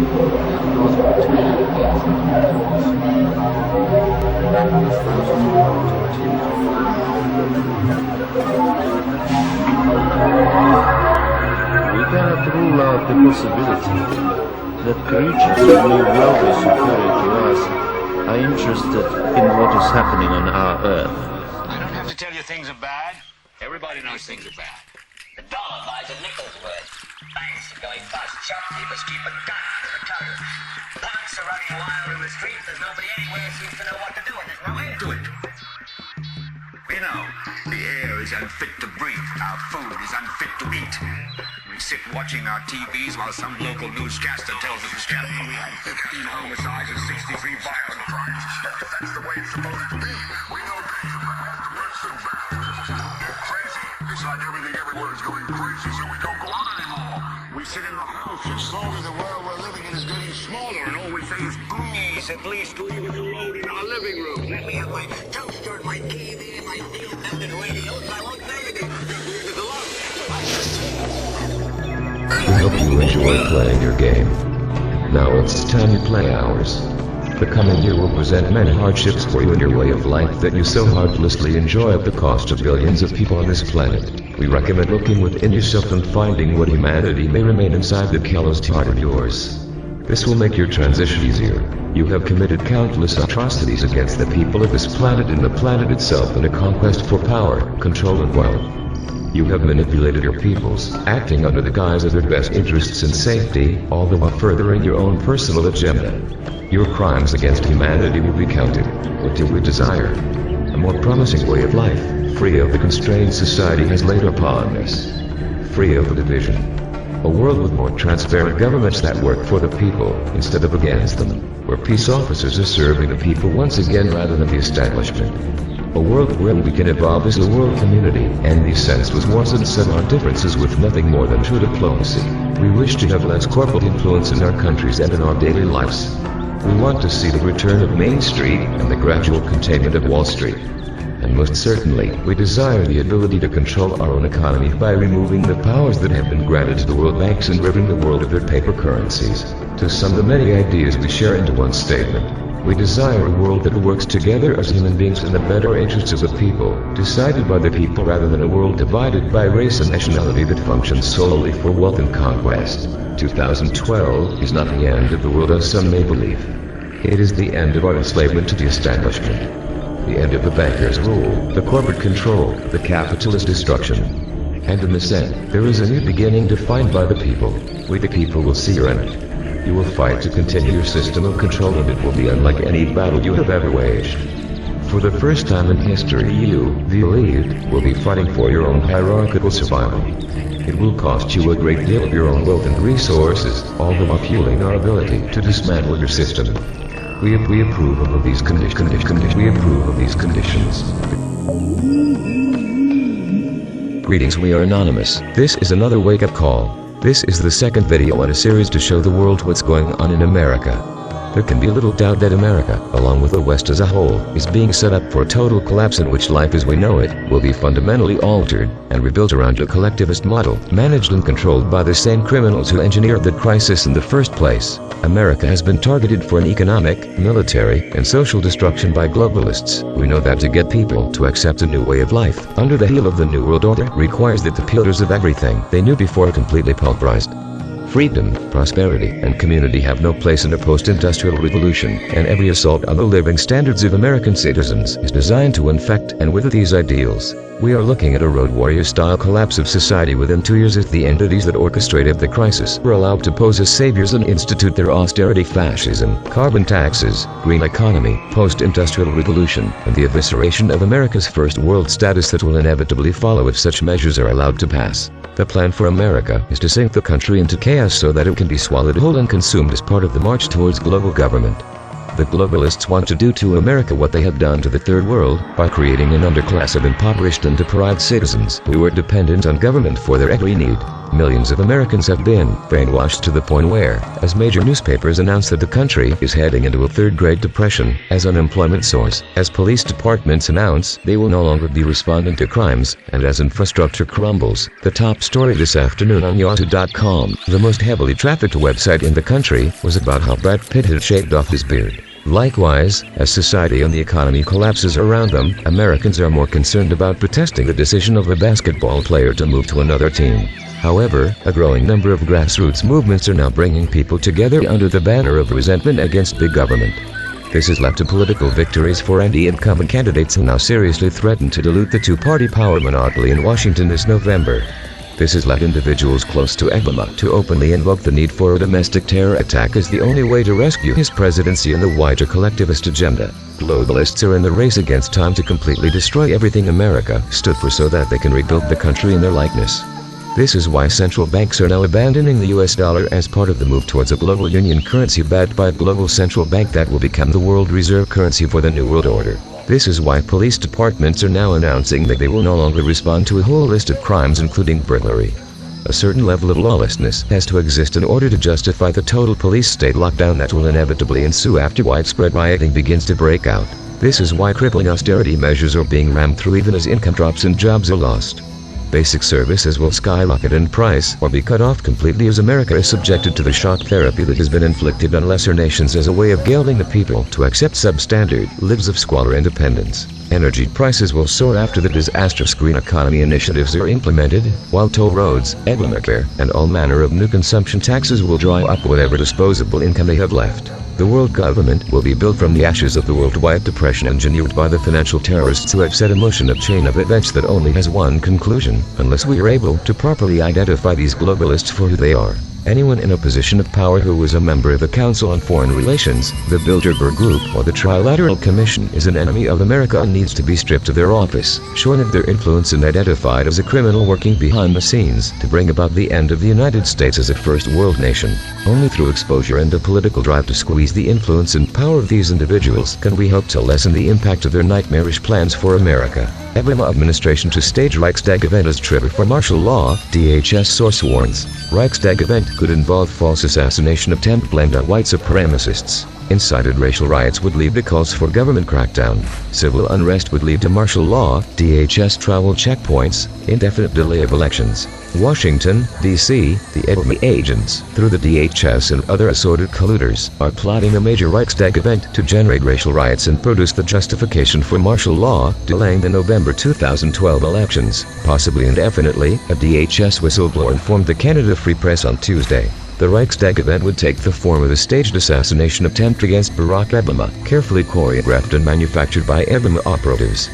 We cannot rule out the possibility that creatures who may well be superior to us are interested in what is happening on our Earth. I don't have to tell you things are bad. Everybody knows things are bad. The dollar buys a nickel's worth. Banks are going bust. Shopkeepers keep a gun for the cutters. Punks are running wild in the streets. There's nobody anywhere seems to know what to do, and there's no end to it. We know the air is unfit to breathe. Our food is unfit to eat. We sit watching our TVs while some local newscaster tells us it's happening. We had 15 homicides and 63 violent crimes. That's the way it's supposed to be. We know things are bad. Worse than bad. They're crazy. It's like everything everywhere is going crazy, so we don't go out anymore. We sit in the house, and slowly the world we're living in is getting smaller, and all we say is, please, at least leave us alone in our living room. Let me have my toaster and my TV and my field-mounted radios, and I won't negative. Leave us alone. We hope you enjoy playing your game. Now it's time to play ours. The coming year will present many hardships for you in your way of life that you so heartlessly enjoy at the cost of billions of people on this planet. We recommend looking within yourself and finding what humanity may remain inside the calloused heart of yours. This will make your transition easier. You have committed countless atrocities against the people of this planet and the planet itself in a conquest for power, control and wealth. You have manipulated your peoples, acting under the guise of their best interests and safety, all the while furthering your own personal agenda. Your crimes against humanity will be counted. What do we desire? A more promising way of life, free of the constraints society has laid upon us. Free of the division. A world with more transparent governments that work for the people, instead of against them. Where peace officers are serving the people once again rather than the establishment. A world where we can evolve as a world community, and the sense was once and set our differences with nothing more than true diplomacy. We wish to have less corporate influence in our countries and in our daily lives. We want to see the return of Main Street and the gradual containment of Wall Street. And most certainly, we desire the ability to control our own economy by removing the powers that have been granted to the world banks and ridding the world of their paper currencies. To sum the many ideas we share into one statement, we desire a world that works together as human beings in the better interests of the people, decided by the people rather than a world divided by race and nationality that functions solely for wealth and conquest. 2012 is not the end of the world as some may believe. It is the end of our enslavement to the establishment. The end of the bankers' rule, the corporate control, the capitalist destruction. And in this end, there is a new beginning defined by the people. We the people will see your end. You will fight to continue your system of control, and it will be unlike any battle you have ever waged. For the first time in history, you, the elite, will be fighting for your own hierarchical survival. It will cost you a great deal of your own wealth and resources, all the while fueling our ability to dismantle your system. We approve of these conditions. We approve of these conditions. Greetings, we are anonymous. This is another wake-up call. This is the second video in a series to show the world what's going on in America. There can be little doubt that America, along with the West as a whole, is being set up for a total collapse in which life as we know it will be fundamentally altered and rebuilt around a collectivist model, managed and controlled by the same criminals who engineered the crisis in the first place. America has been targeted for an economic, military, and social destruction by globalists. We know that to get people to accept a new way of life under the heel of the New World Order requires that the pillars of everything they knew before are completely pulverized. Freedom, prosperity, and community have no place in a post-industrial revolution, and every assault on the living standards of American citizens is designed to infect and wither these ideals. We are looking at a road warrior-style collapse of society within 2 years if the entities that orchestrated the crisis were allowed to pose as saviors and institute their austerity fascism, carbon taxes, green economy, post-industrial revolution, and the evisceration of America's first world status that will inevitably follow if such measures are allowed to pass. The plan for America is to sink the country into chaos so that it can be swallowed whole and consumed as part of the march towards global government. The globalists want to do to America what they have done to the third world, by creating an underclass of impoverished and deprived citizens who are dependent on government for their every need. Millions of Americans have been brainwashed to the point where, as major newspapers announce that the country is heading into a third Great Depression, as unemployment soars, as police departments announce they will no longer be responding to crimes, and as infrastructure crumbles. The top story this afternoon on Yahoo.com, the most heavily trafficked website in the country, was about how Brad Pitt had shaved off his beard. Likewise, as society and the economy collapses around them, Americans are more concerned about protesting the decision of a basketball player to move to another team. However, a growing number of grassroots movements are now bringing people together under the banner of resentment against big government. This has led to political victories for anti-incumbent candidates who now seriously threaten to dilute the two-party power monopoly in Washington this November. This has led individuals close to Obama to openly invoke the need for a domestic terror attack as the only way to rescue his presidency and the wider collectivist agenda. Globalists are in the race against time to completely destroy everything America stood for so that they can rebuild the country in their likeness. This is why central banks are now abandoning the US dollar as part of the move towards a global union currency backed by a global central bank that will become the world reserve currency for the New World Order. This is why police departments are now announcing that they will no longer respond to a whole list of crimes including burglary. A certain level of lawlessness has to exist in order to justify the total police state lockdown that will inevitably ensue after widespread rioting begins to break out. This is why crippling austerity measures are being rammed through even as income drops and jobs are lost. Basic services will skyrocket in price or be cut off completely as America is subjected to the shock therapy that has been inflicted on lesser nations as a way of gelding the people to accept substandard lives of squalor and dependence. Energy prices will soar after the disastrous green economy initiatives are implemented, while toll roads, Obamacare, and all manner of new consumption taxes will dry up whatever disposable income they have left. The world government will be built from the ashes of the worldwide depression engineered by the financial terrorists who have set in motion a chain of events that only has one conclusion, unless we are able to properly identify these globalists for who they are. Anyone in a position of power who was a member of the Council on Foreign Relations, the Bilderberg Group, or the Trilateral Commission is an enemy of America and needs to be stripped of their office, shorn of their influence and identified as a criminal working behind the scenes to bring about the end of the United States as a first world nation. Only through exposure and a political drive to squeeze the influence and power of these individuals can we hope to lessen the impact of their nightmarish plans for America. Obama administration to stage Reichstag event as trigger for martial law, DHS source warns. Reichstag event could involve false assassination attempt blamed on white supremacists. Incited racial riots would lead to calls for government crackdown. Civil unrest would lead to martial law, DHS travel checkpoints, indefinite delay of elections. Washington, D.C., the Obama agents, through the DHS and other assorted colluders, are plotting a major Reichstag event to generate racial riots and produce the justification for martial law, delaying the November 2012 elections, possibly indefinitely, a DHS whistleblower informed the Canada Free Press on Tuesday. The Reichstag event would take the form of a staged assassination attempt against Barack Obama, carefully choreographed and manufactured by Obama operatives.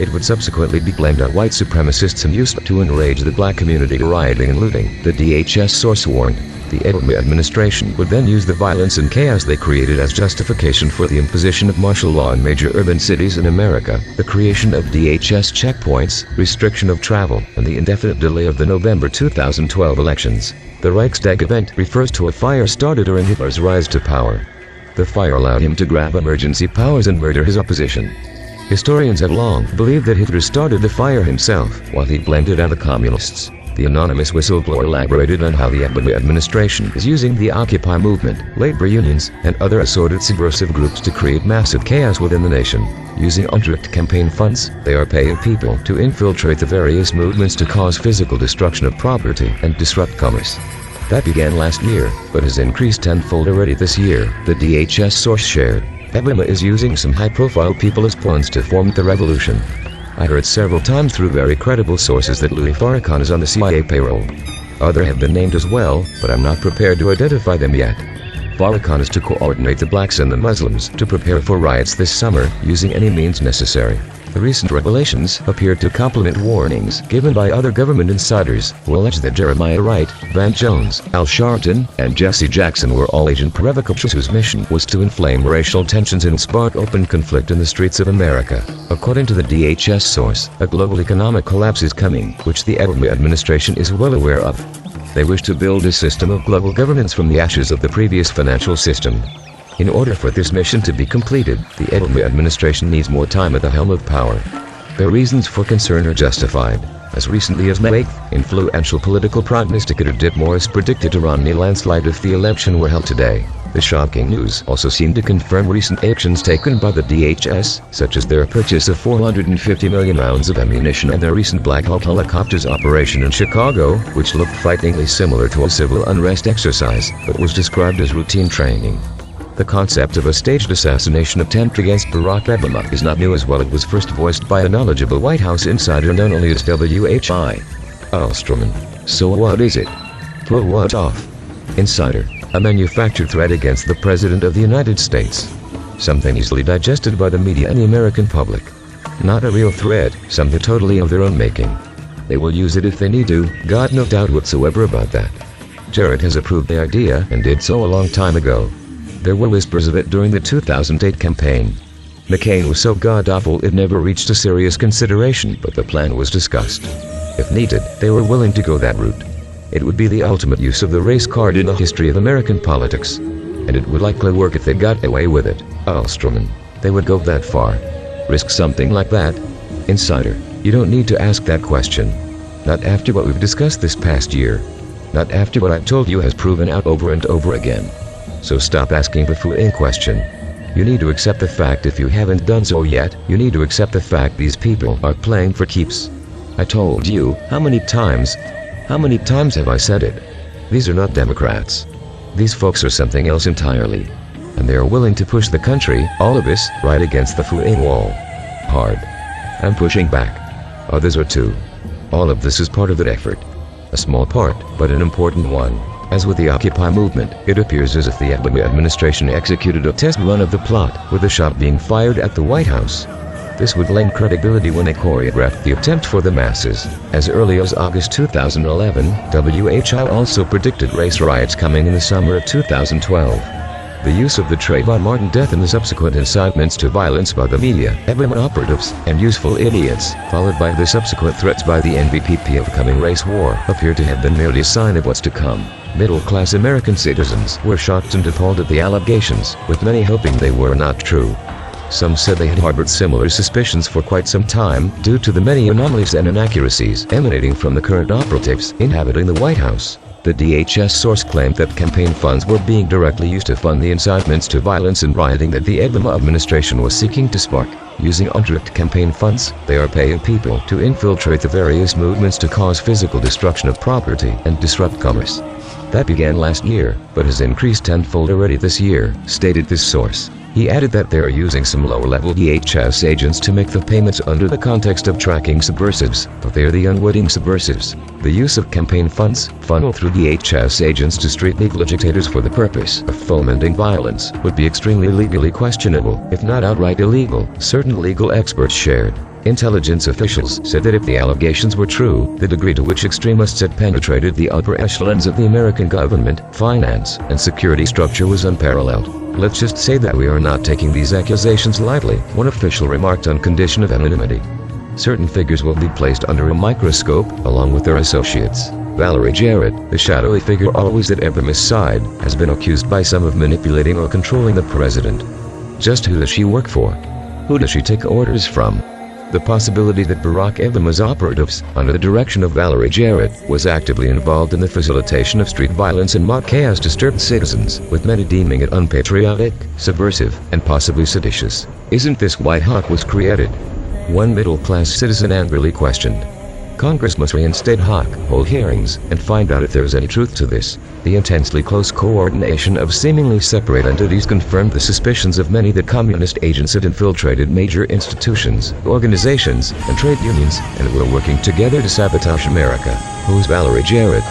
It would subsequently be blamed on white supremacists and used to enrage the black community to rioting and looting, the DHS source warned. The Obama administration would then use the violence and chaos they created as justification for the imposition of martial law in major urban cities in America, the creation of DHS checkpoints, restriction of travel, and the indefinite delay of the November 2012 elections. The Reichstag event refers to a fire started during Hitler's rise to power. The fire allowed him to grab emergency powers and murder his opposition. Historians have long believed that Hitler started the fire himself, while he blamed it on the communists. The anonymous whistleblower elaborated on how the Obama administration is using the Occupy movement, labor unions, and other assorted subversive groups to create massive chaos within the nation. Using untracked campaign funds, they are paying people to infiltrate the various movements to cause physical destruction of property and disrupt commerce. That began last year, but has increased tenfold already this year, the DHS source shared. Obama is using some high-profile people as pawns to form the revolution. I heard several times through very credible sources that Louis Farrakhan is on the CIA payroll. Others have been named as well, but I'm not prepared to identify them yet. Farrakhan is to coordinate the blacks and the Muslims to prepare for riots this summer, using any means necessary. The recent revelations appear to complement warnings given by other government insiders who allege that Jeremiah Wright, Van Jones, Al Sharpton, and Jesse Jackson were all agent provocateurs whose mission was to inflame racial tensions and spark open conflict in the streets of America. According to the DHS source, a global economic collapse is coming, which the Obama administration is well aware of. They wish to build a system of global governance from the ashes of the previous financial system. In order for this mission to be completed, the Obama administration needs more time at the helm of power. Their reasons for concern are justified. As recently as May 8th, influential political prognosticator Dick Morris predicted a Romney landslide if the election were held today. The shocking news also seemed to confirm recent actions taken by the DHS, such as their purchase of 450 million rounds of ammunition and their recent Black Hawk helicopters operation in Chicago, which looked frighteningly similar to a civil unrest exercise, but was described as routine training. The concept of a staged assassination attempt against Barack Obama is not new, as well. It was first voiced by a knowledgeable White House insider known only as W.H.I. Alstroman. So what is it? Pull what off? Insider. A manufactured threat against the President of the United States. Something easily digested by the media and the American public. Not a real threat, something totally of their own making. They will use it if they need to, got no doubt whatsoever about that. Jared has approved the idea and did so a long time ago. There were whispers of it during the 2008 campaign. McCain was so god-awful it never reached a serious consideration, but the plan was discussed. If needed, they were willing to go that route. It would be the ultimate use of the race card in the history of American politics. And it would likely work if they got away with it. Alstroman. They would go that far. Risk something like that? Insider. You don't need to ask that question. Not after what we've discussed this past year. Not after what I've told you has proven out over and over again. So stop asking the fool-in question. You need to accept the fact, if you haven't done so yet, you need to accept the fact these people are playing for keeps. I told you, how many times have I said it? These are not Democrats. These folks are something else entirely. And they are willing to push the country, all of us, right against the fool-in wall. Hard. I'm pushing back. Others are too. All of this is part of that effort. A small part, but an important one. As with the Occupy movement, it appears as if the Obama administration executed a test run of the plot, with a shot being fired at the White House. This would lend credibility when they choreographed the attempt for the masses. As early as August 2011, WHI also predicted race riots coming in the summer of 2012. The use of the Trayvon Martin death and the subsequent incitements to violence by the media, Obama operatives, and useful idiots, followed by the subsequent threats by the NVPP of coming race war, appear to have been merely a sign of what's to come. Middle-class American citizens were shocked and appalled at the allegations, with many hoping they were not true. Some said they had harbored similar suspicions for quite some time, due to the many anomalies and inaccuracies emanating from the current operatives inhabiting the White House. The DHS source claimed that campaign funds were being directly used to fund the incitements to violence and rioting that the Obama administration was seeking to spark. Using undirect campaign funds, they are paying people to infiltrate the various movements to cause physical destruction of property and disrupt commerce. That began last year, but has increased tenfold already this year, stated this source. He added that they are using some lower-level DHS agents to make the payments under the context of tracking subversives, but they are the unwitting subversives. The use of campaign funds, funneled through DHS agents to street legal agitators for the purpose of fomenting violence, would be extremely legally questionable, if not outright illegal, certain legal experts shared. Intelligence officials said that if the allegations were true, the degree to which extremists had penetrated the upper echelons of the American government, finance, and security structure was unparalleled. Let's just say that we are not taking these accusations lightly, one official remarked on condition of anonymity. Certain figures will be placed under a microscope, along with their associates. Valerie Jarrett, the shadowy figure always at Obama's side, has been accused by some of manipulating or controlling the president. Just who does she work for? Who does she take orders from? The possibility that Barack Obama's operatives, under the direction of Valerie Jarrett, was actively involved in the facilitation of street violence and mob chaos disturbed citizens, with many deeming it unpatriotic, subversive, and possibly seditious. Isn't this why Hawk was created? One middle-class citizen angrily questioned. Congress must reinstate Hawk, hold hearings, and find out if there is any truth to this. The intensely close coordination of seemingly separate entities confirmed the suspicions of many that communist agents had infiltrated major institutions, organizations, and trade unions, and were working together to sabotage America. Who's Valerie Jarrett?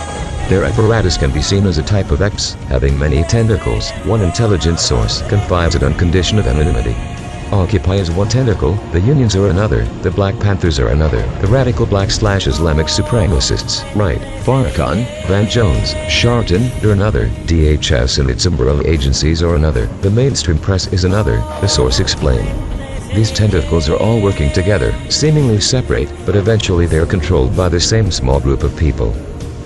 Their apparatus can be seen as a type of X, having many tentacles. One intelligence source confides it on condition of anonymity. Occupy is one tentacle, the unions are another, the Black Panthers are another, the radical black/Islamic supremacists, right, Farrakhan, Van Jones, Sharpton, are another, DHS and its umbrella agencies are another, the mainstream press is another, the source explained. These tentacles are all working together, seemingly separate, but eventually they are controlled by the same small group of people.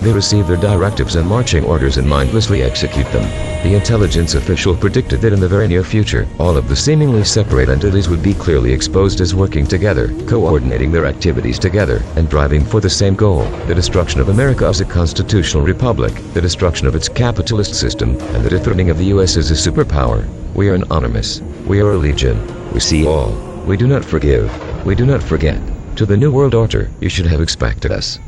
They receive their directives and marching orders and mindlessly execute them. The intelligence official predicted that in the very near future, all of the seemingly separate entities would be clearly exposed as working together, coordinating their activities together, and driving for the same goal: the destruction of America as a constitutional republic, the destruction of its capitalist system, and the dethroning of the US as a superpower. We are anonymous. We are a legion. We see all. We do not forgive. We do not forget. To the New World Order, you should have expected us.